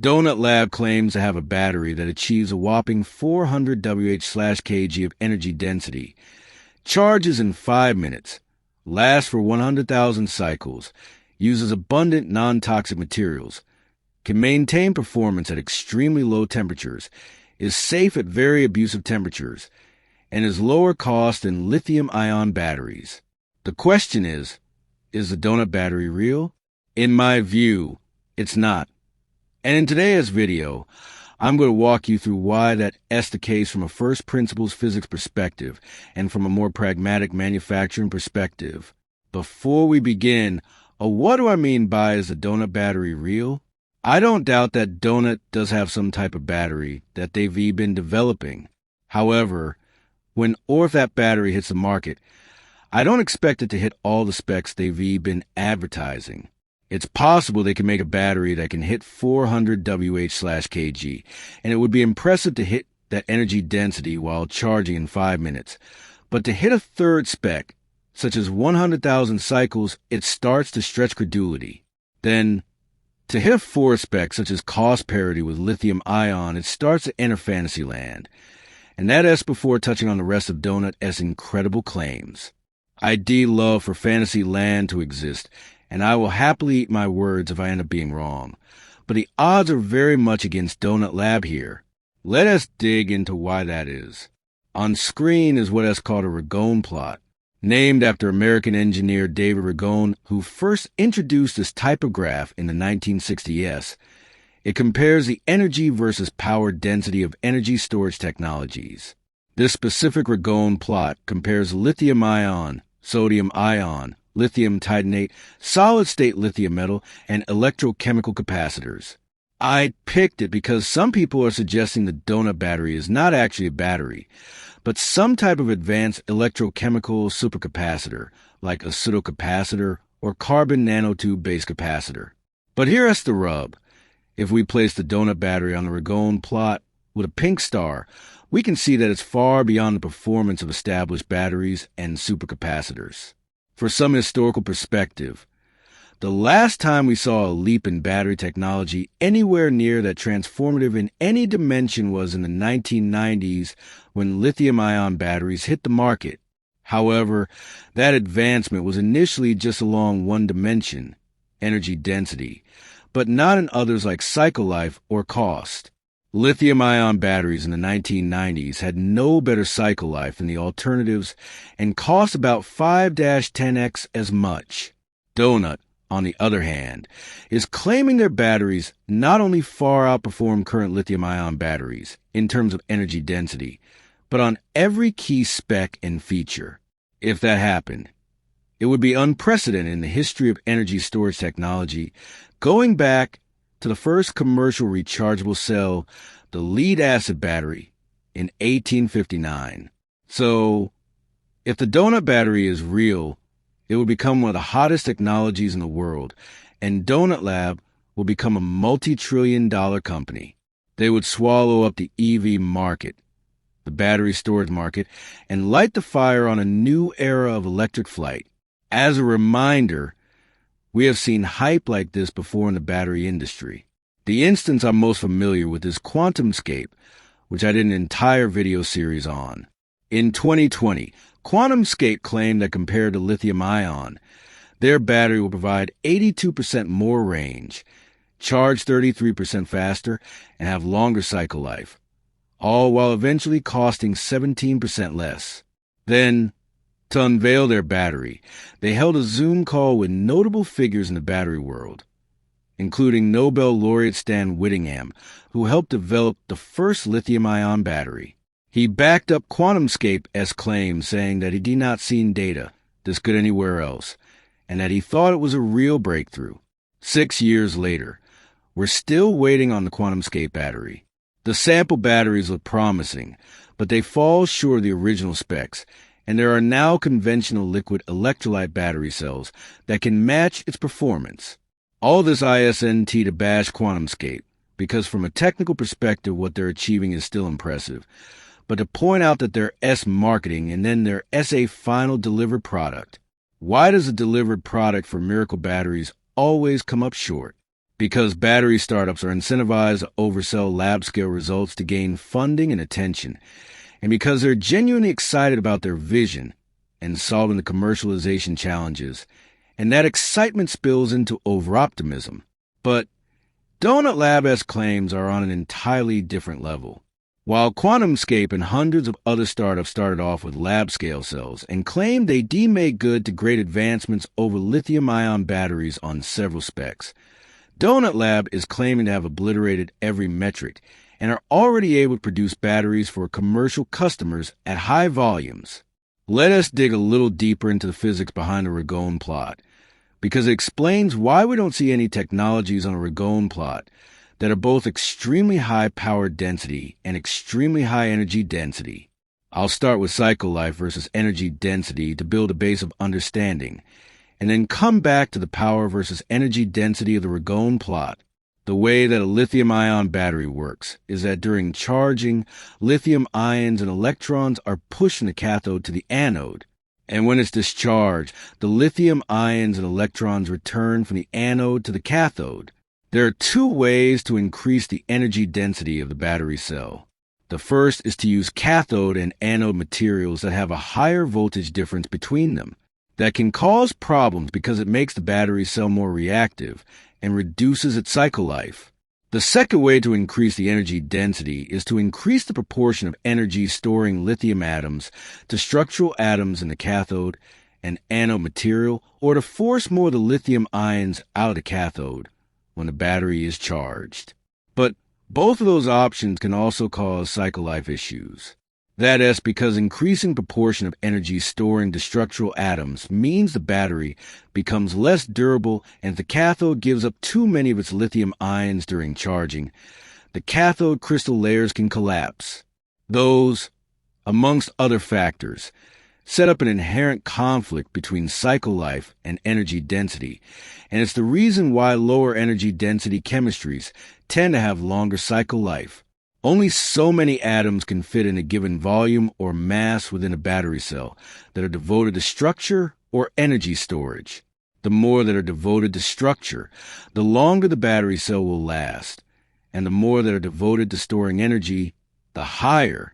Donut Lab claims to have a battery that achieves a whopping 400 Wh/kg of energy density, charges in 5 minutes, lasts for 100,000 cycles, uses abundant non-toxic materials, can maintain performance at extremely low temperatures, is safe at very abusive temperatures, and is lower cost than lithium-ion batteries. The question is the donut battery real? In my view, it's not. And in today's video, I'm going to walk you through why that's the case from a first principles physics perspective and from a more pragmatic manufacturing perspective. Before we begin, what do I mean by is the donut battery real? I don't doubt that Donut does have some type of battery that they've been developing. However, if that battery hits the market, I don't expect it to hit all the specs they've been advertising. It's possible they can make a battery that can hit 400 Wh/kg, and it would be impressive to hit that energy density while charging in 5 minutes. But to hit a third spec, such as 100,000 cycles, it starts to stretch credulity. Then, to hit a fourth spec, such as cost parity with lithium ion, it starts to enter fantasy land. And that's before touching on the rest of Donut's incredible claims. I'd love for fantasy land to exist, and I will happily eat my words if I end up being wrong. But the odds are very much against Donut Lab here. Let us dig into why that is. On screen is what is called a Ragone plot, named after American engineer David Ragone, who first introduced this type of graph in the 1960s. It compares the energy versus power density of energy storage technologies. This specific Ragone plot compares lithium-ion, sodium-ion, lithium titanate, solid-state lithium metal, and electrochemical capacitors. I picked it because some people are suggesting the donut battery is not actually a battery, but some type of advanced electrochemical supercapacitor, like a pseudocapacitor or carbon nanotube-based capacitor. But here's the rub. If we place the donut battery on the Ragone plot with a pink star, we can see that it's far beyond the performance of established batteries and supercapacitors. For some historical perspective, the last time we saw a leap in battery technology anywhere near that transformative in any dimension was in the 1990s when lithium-ion batteries hit the market. However, that advancement was initially just along one dimension, energy density, but not in others like cycle life or cost. Lithium-ion batteries in the 1990s had no better cycle life than the alternatives and cost about 5-10x as much. Donut, on the other hand, is claiming their batteries not only far outperform current lithium-ion batteries in terms of energy density, but on every key spec and feature. If that happened, it would be unprecedented in the history of energy storage technology, going back to the first commercial rechargeable cell, the lead-acid battery, in 1859. So, if the donut battery is real, it will become one of the hottest technologies in the world, and Donut Lab will become a multi-trillion-dollar company. They would swallow up the EV market, the battery storage market, and light the fire on a new era of electric flight. As a reminder, we have seen hype like this before in the battery industry. The instance I'm most familiar with is QuantumScape, which I did an entire video series on. In 2020, QuantumScape claimed that compared to lithium-ion, their battery will provide 82% more range, charge 33% faster, and have longer cycle life, all while eventually costing 17% less. Then, to unveil their battery, they held a Zoom call with notable figures in the battery world, including Nobel laureate Stan Whittingham, who helped develop the first lithium-ion battery. He backed up QuantumScape's claims, saying that he did not see data this good anywhere else, and that he thought it was a real breakthrough. 6 years later, we're still waiting on the QuantumScape battery. The sample batteries look promising, but they fall short of the original specs, and there are now conventional liquid electrolyte battery cells that can match its performance. All this ISNT to bash QuantumScape, because from a technical perspective, what they're achieving is still impressive, but to point out that their S marketing and then their SA final delivered product. Why does a delivered product for miracle batteries always come up short? because battery startups are incentivized to oversell lab-scale results to gain funding and attention, and because they're genuinely excited about their vision and solving the commercialization challenges, and that excitement spills into over-optimism. But Donut Lab's claims are on an entirely different level. While QuantumScape and hundreds of other startups started off with lab-scale cells and claimed they made good to great advancements over lithium-ion batteries on several specs, Donut Lab is claiming to have obliterated every metric and are already able to produce batteries for commercial customers at high volumes. Let us dig a little deeper into the physics behind the Ragone plot, because it explains why we don't see any technologies on a Ragone plot that are both extremely high power density and extremely high energy density. I'll start with cycle life versus energy density to build a base of understanding, and then come back to the power versus energy density of the Ragone plot. The way that a lithium-ion battery works is that during charging, lithium ions and electrons are pushed from the cathode to the anode. And when it's discharged, the lithium ions and electrons return from the anode to the cathode. There are two ways to increase the energy density of the battery cell. The first is to use cathode and anode materials that have a higher voltage difference between them. That can cause problems because it makes the battery cell more reactive and reduces its cycle life. The second way to increase the energy density is to increase the proportion of energy storing lithium atoms to structural atoms in the cathode and anode material, or to force more of the lithium ions out of the cathode when the battery is charged. But both of those options can also cause cycle life issues. That is because increasing proportion of energy storing to structural atoms means the battery becomes less durable, and if the cathode gives up too many of its lithium ions during charging, the cathode crystal layers can collapse. Those, amongst other factors, set up an inherent conflict between cycle life and energy density, and it's the reason why lower energy density chemistries tend to have longer cycle life. Only so many atoms can fit in a given volume or mass within a battery cell that are devoted to structure or energy storage. The more that are devoted to structure, the longer the battery cell will last, and the more that are devoted to storing energy, the higher